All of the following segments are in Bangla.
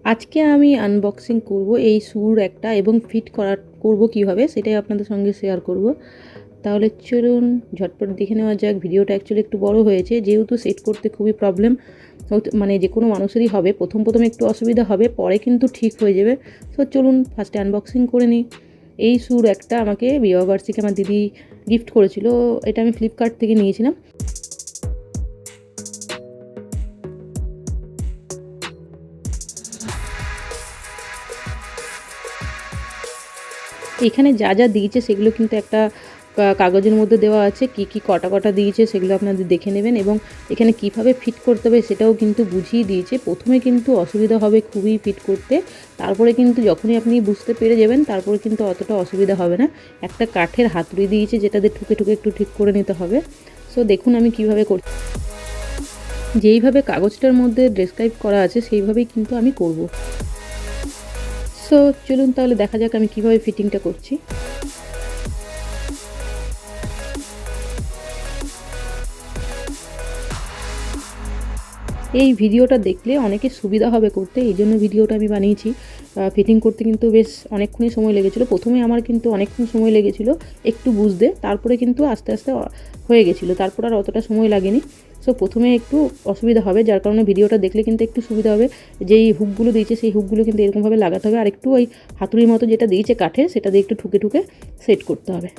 আজকে আমি আনবক্সিং করব এই শুর একটা এবং ফিট করব কিভাবে সেটাই আপনাদের সঙ্গে শেয়ার করব। তাহলে চলুন ঝটপট দেখে নেওয়া যাক। ভিডিওটা অ্যাকচুয়ালি একটু বড় হয়েছে, যেহেতু সেট করতে খুবই প্রবলেম, মানে যে কোনো মানুষেরই হবে। প্রথম একটু অসুবিধা হবে, পরে কিন্তু ঠিক হয়ে যাবে। তো চলুন ফার্স্টে আনবক্সিং করে নিই। এই শুর একটা আমাকে বিবাহবার্ষিকী আমার দিদি গিফট করেছিল। এটা আমি ফ্লিপকার্ট থেকে নিয়েছিলাম। এখানে যা যা দিয়েছে সেগুলো কিন্তু একটা কাগজের মধ্যে দেওয়া আছে। কি কটা দিয়েছে সেগুলো আপনাদের দেখে নেবেন, এবং এখানে কিভাবে ফিট করতে হবে সেটাও কিন্তু বুঝিয়ে দিয়েছে। প্রথমে কিন্তু অসুবিধা হবে খুবই ফিট করতে, তারপরে কিন্তু যখনই আপনি বুঝতে পেরে যাবেন তারপরে কিন্তু অতটা অসুবিধা হবে না। একটা কাঠের হাতুড়ি দিয়েছে যেটাতে ঠুকে একটু ঠিক করে নিতে হবে। সো দেখুন আমি কিভাবে করছি। যেইভাবে কাগজটার মধ্যে ডেসক্রাইব করা আছে সেইভাবেই কিন্তু আমি করব। সো চলুন তাহলে দেখা যাক আমি কিভাবে ফিটিংটা করছি। এই ভিডিওটা দেখলে অনেকের সুবিধা হবে করতে, এই জন্য ভিডিওটা আমি বানিয়েছি। ফিটিং করতে কিন্তু বেশ অনেকক্ষণই সময় লেগেছিলো। প্রথমে আমার কিন্তু অনেকক্ষণ সময় লেগেছিলো একটু বুঝতে, তারপরে কিন্তু আস্তে আস্তে হয়ে গেছিলো, তারপর আর অতটা সময় লাগেনি। সো প্রথমে একটু অসুবিধা হবে, যার কারণে ভিডিওটা দেখলে কিন্তু একটু সুবিধা হবে। যেই হুকগুলো দিয়েছে সেই হুকগুলো কিন্তু এরকমভাবে লাগাতে হবে, আর একটু ওই হাতুড়ির মতো যেটা দিয়েছে কাঠে সেটা দিয়ে একটু ঠুকে সেট করতে হবে।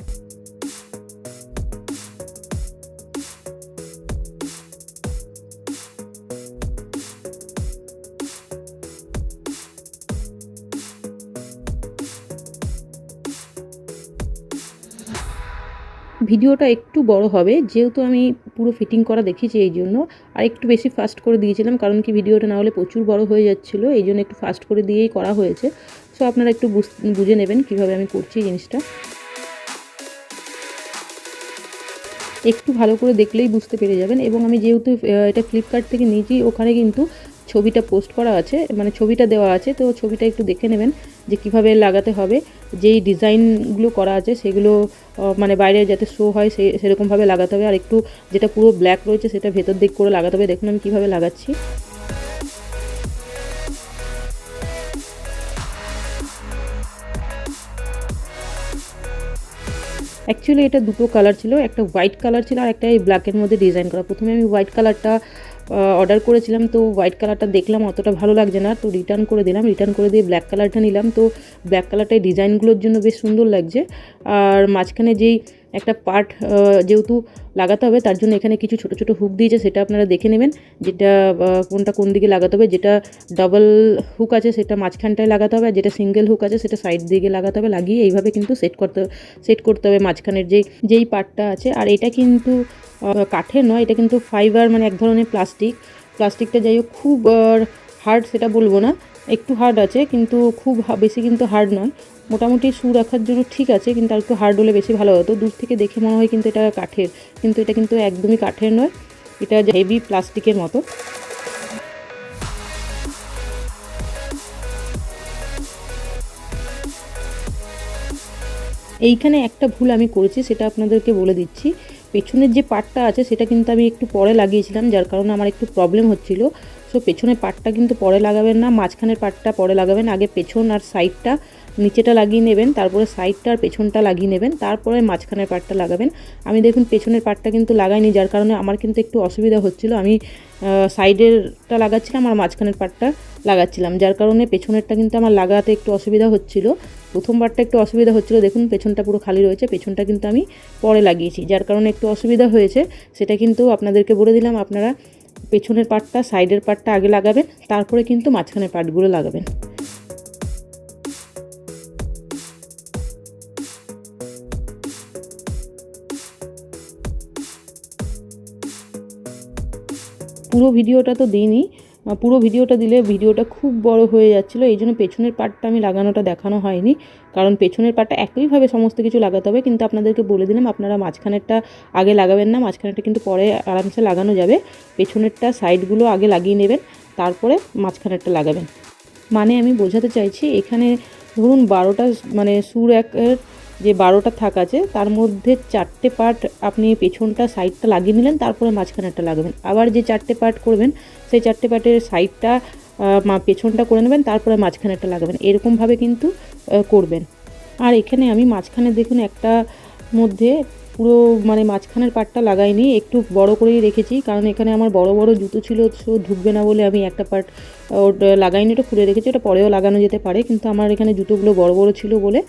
ভিডিওটা একটু বড় হবে, যেহেতু আমি পুরো ফিটিং করা দেখিয়েছি এই জন্য। আর একটু বেশি ফাস্ট করে দিয়েছিলাম, কারণ কি ভিডিওটা না হলে প্রচুর বড় হয়ে যাচ্ছিলো, এই জন্য একটু ফাস্ট করে দিয়েই করা হয়েছে। সো আপনারা একটু বুঝে নেবেন কীভাবে আমি করছি জিনিসটা। একটু ভালো করে দেখলেই বুঝতে পেরে যাবেন। এবং আমি যেহেতু এটা ফ্লিপকার্ট থেকে নিয়েছি, ওখানে কিন্তু ছবিটা পোস্ট করা আছে, মানে ছবিটা দেওয়া আছে। তো ছবিটা একটু দেখে নেবেন যে কিভাবে লাগাতে হবে। যেই ডিজাইনগুলো করা আছে সেগুলো মানে বাইরে যাতে শো হয় সেরকমভাবে লাগাতে হবে। আর একটু যেটা পুরো ব্ল্যাক রয়েছে সেটা ভেতর দিক করে লাগাতে হবে। দেখুন আমি কীভাবে লাগাচ্ছি। অ্যাকচুয়ালি এটা দুটো কালার ছিল, একটা হোয়াইট কালার ছিল আর একটা এই ব্ল্যাকের মধ্যে ডিজাইন করা। প্রথমে আমি হোয়াইট কালারটা অর্ডার করেছিলাম, তো হোয়াইট কালারটা দেখলাম অতটা ভালো লাগছে না, তো রিটার্ন করে দিলাম। রিটার্ন করে দিয়ে ব্ল্যাক কালারটা নিলাম। তো ব্ল্যাক কালারটাই ডিজাইনগুলোর জন্য বেশ সুন্দর লাগছে। আর মাঝখানে যেই একটা পার্ট যেহেতু লাগাতে হবে, তার জন্য এখানে কিছু ছোটো ছোটো হুক দিয়েছে, সেটা আপনারা দেখে নেবেন যেটা কোনটা কোন দিকে লাগাতে হবে। যেটা ডাবল হুক আছে সেটা মাঝখানটায় লাগাতে হবে, আর যেটা সিঙ্গেল হুক আছে সেটা সাইড দিকে লাগাতে হবে। লাগিয়ে এইভাবে কিন্তু সেট করতে হবে মাঝখানের যেই পার্টটা আছে। আর এটা কিন্তু কাঠের নয়, এটা কিন্তু ফাইবার, মানে এক ধরনের প্লাস্টিকটা যাই হোক খুব হার্ড সেটা বলবো না, একটু হার্ড আছে, কিন্তু খুব বেশি কিন্তু হার্ড নয়। মোটামুটি শু রাখার জন্য ঠিক আছে, কিন্তু আর একটু হার্ড হলে বেশি ভালো হতো। দূর থেকে দেখে মনে হয় কিন্তু এটা কাঠের, কিন্তু এটা কিন্তু একদমই কাঠের নয়, এটা হেভি প্লাস্টিকের মতো। এইখানে একটা ভুল আমি করেছি, সেটা আপনাদেরকে বলে দিচ্ছি। পেছনের যে পার্টটা আছে সেটা কিন্তু আমি একটু পরে লাগিয়েছিলাম, যার কারণে আমার একটু প্রবলেম হচ্ছিল। সো পেছনের পার্টটা কিন্তু পরে লাগাবেন না, মাঝখানের পার্টটা পরে লাগাবেন। আগে পেছন আর সাইডটা নিচেটা লাগিয়ে নেবেন, তারপরে সাইডটা আর পেছনটা লাগিয়ে নেবেন, তারপরে মাঝখানের পার্টটা লাগাবেন। আমি দেখুন পেছনের পার্টটা কিন্তু লাগাইনি, যার কারণে আমার কিন্তু একটু অসুবিধা হচ্ছিলো। আমি সাইডেরটা লাগাচ্ছিলাম আর মাঝখানের পার্টটা লাগাচ্ছিলাম, যার কারণে পেছনেরটা কিন্তু আমার লাগাতে একটু অসুবিধা হচ্ছিলো। প্রথমবারটা একটু অসুবিধা হচ্ছিলো, দেখুন পেছনটা পুরো খালি রয়েছে, পেছনটা কিন্তু আমি পরে লাগিয়েছি, যার কারণে একটু অসুবিধা হয়েছে। সেটা কিন্তু আপনাদেরকে বলে দিলাম, আপনারা পেছনের পার্টটা সাইডের পার্টটা আগে লাগাবেন, তারপরে কিন্তু মাঝখানের পার্টগুলো লাগাবেন। পুরো ভিডিওটা তো দিইনি, পুরো ভিডিওটা দিলে ভিডিওটা খুব বড় হয়ে যাচ্ছিলো, এই জন্য পেছনের পার্টটা আমি লাগানোটা দেখানো হয়নি। কারণ পেছনের পার্টটা একইভাবে সমস্ত কিছু লাগাতে হবে, কিন্তু আপনাদেরকে বলে দিলাম আপনারা মাঝখানেরটা আগে লাগাবেন না, মাঝখানেরটা কিন্তু পরে আরামসে লাগানো যাবে। পেছনেরটা সাইডগুলো আগে লাগিয়ে নেবেন, তারপরে মাঝখানেরটা লাগাবেন। মানে আমি বোঝাতে চাইছি, এখানে ধরুন 12টা মানে সুর একের যে 12টা থাক আছে, তার মধ্যে 4টে পার্ট আপনি পেছনটা সাইডটা লাগিয়ে নিলেন, তারপরে মাঝখানেরটা লাগাবেন। আবার যে 4টে পার্ট করবেন সেই 4টে পার্টের সাইডটা পেছনটা করে নেবেন, তারপরে মাঝখানেরটা লাগাবেন, এরকমভাবে কিন্তু করবেন। আর এখানে আমি মাঝখানে দেখুন একটা মধ্যে পুরো মানে মাঝখানের পার্টটা লাগাইনি, একটু বড় করেই রেখেছি, কারণ এখানে আমার বড় বড় জুতো ছিল, সো ঢুকবে না বলে আমি একটা পার্ট ওটা লাগাইনি, ওটা খুলে রেখেছি, ওটা পরেও লাগানো যেতে পারে, কিন্তু আমার এখানে জুতোগুলো বড় বড় ছিল বলে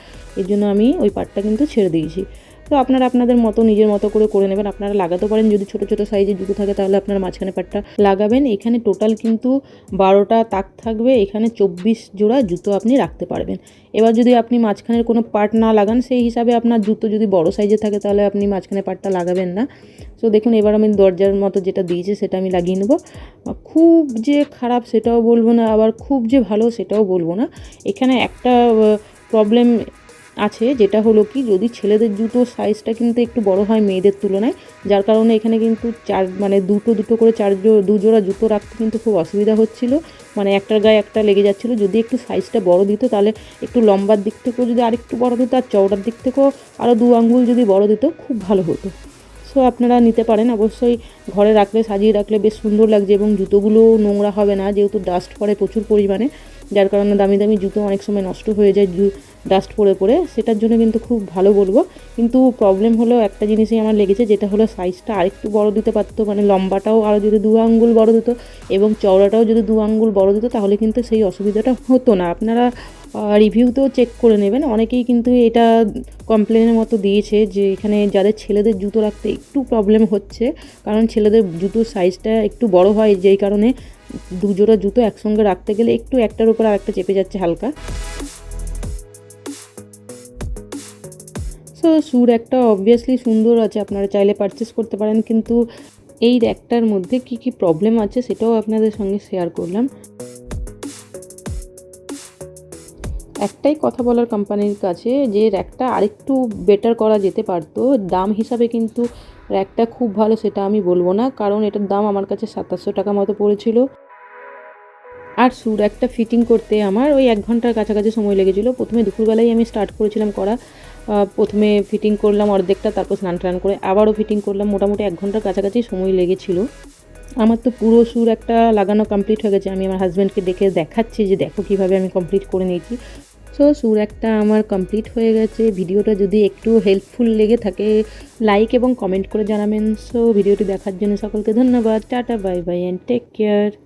এর জন্য আমি ওই পার্টটা কিন্তু ছেড়ে দিয়েছি। তো আপনারা আপনাদের মতো নিজের মতো করে নেবেন। আপনারা লাগাতে পারেন, যদি ছোটো ছোটো সাইজের জুতো থাকে তাহলে আপনারা মাঝখানে পাটটা লাগাবেন। এখানে টোটাল কিন্তু 12টা তাক থাকবে, এখানে 24 জোড়া জুতো আপনি রাখতে পারবেন। এবার যদি আপনি মাঝখানের কোনো পার্ট না লাগান, সেই হিসাবে আপনার জুতো যদি বড় সাইজে থাকে তাহলে আপনি মাঝখানে পার্টটা লাগাবেন না। তো দেখুন এবার আমি দরজার মতো যেটা দিয়েছি সেটা আমি লাগিয়ে নেব। খুব যে খারাপ সেটাও বলবো না, আবার খুব যে ভালো সেটাও বলবো না। এখানে একটা প্রবলেম আছে, যেটা হলো কি, যদি ছেলেদের জুতোর সাইজটা কিন্তু একটু বড় হয় মেয়েদের তুলনায়, যার কারণে এখানে কিন্তু দুটো করে দু জোড়া জুতো রাখতে কিন্তু খুব অসুবিধা হচ্ছিল, মানে একটার গায়ে একটা লেগে যাচ্ছিলো। যদি একটু সাইজটা বড় দিত তাহলে একটু লম্বার দিক থেকেও যদি আরেকটু বড় দিত, আর চওড়ার দিক থেকেও আরও 2 আঙ্গুল যদি বড় দিত খুব ভালো হতো। সো আপনারা নিতে পারেন, অবশ্যই ঘরে রাখলে সাজিয়ে রাখলে বেশ সুন্দর লাগছে, এবং জুতোগুলো নোংরা হবে না, যেহেতু ডাস্ট পড়ে প্রচুর পরিমাণে, যার কারণে দামি দামি জুতো অনেক সময় নষ্ট হয়ে যায় ডাস্ট পড়ে, সেটার জন্য কিন্তু খুব ভালো বলবো। কিন্তু প্রবলেম হলো একটা জিনিসই আমার লেগেছে, যেটা হলো সাইজটা আরেকটু বড় দিতে পারতো, মানে লম্বাটাও আরও যদি 2 আঙ্গুল বড় দিত এবং চওড়াটাও যদি 2 আঙ্গুল বড় দিত তাহলে কিন্তু সেই অসুবিধাটা হতো না। আপনারা রিভিউতেও চেক করে নেবেন, অনেকেই কিন্তু এটা কমপ্লেনের মতো দিয়েছে যে এখানে যাদের ছেলেদের জুতো রাখতে একটু প্রবলেম হচ্ছে, কারণ ছেলেদের জুতোর সাইজটা একটু বড় হয়, যেই কারণে 2 জোড়া জুতো একসঙ্গে রাখতে গেলে একটু একটার উপর আরেকটা চেপে যাচ্ছে হালকা। সো সুর একটা অবভিয়াসলি সুন্দর আছে, আপনারা চাইলে পারচেস করতে পারেন, কিন্তু এই র্যাকটার মধ্যে কি কি প্রবলেম আছে সেটাও আপনাদের সঙ্গে শেয়ার করলাম। একটাই কথা বলার কোম্পানির কাছে, যে র্যাকটা আরেকটু বেটার করা যেতে পারতো। দাম হিসাবে কিন্তু র্যাকটা খুব ভালো সেটা আমি বলবো না, কারণ এটার দাম আমার কাছে 2700 টাকা মতো পড়েছিল। আর সুর একটা ফিটিং করতে আমার ওই 1 ঘন্টার কাছাকাছি সময় লেগেছিলো। প্রথমে দুপুরবেলায় আমি স্টার্ট করেছিলাম করা, প্রথমে ফিটিং করলাম অর্ধেকটা, তারপর স্নান টান করে আবারও ফিটিং করলাম, মোটামুটি 1 ঘন্টার কাছাকাছি সময় লেগেছিলো। আমার তো পুরো সুর একটা লাগানো কমপ্লিট হয়ে গেছে, আমি আমার হাজব্যান্ডকে দেখে দেখাচ্ছি যে দেখো কীভাবে আমি কমপ্লিট করে নিয়েছি। সো সুর একটা আমার কমপ্লিট হয়ে গেছে। ভিডিওটা যদি একটু হেল্পফুল লেগে থাকে লাইক এবং কমেন্ট করে জানাবেন। সো ভিডিওটি দেখার জন্য সকলকে ধন্যবাদ। Tata, bye bye and take care.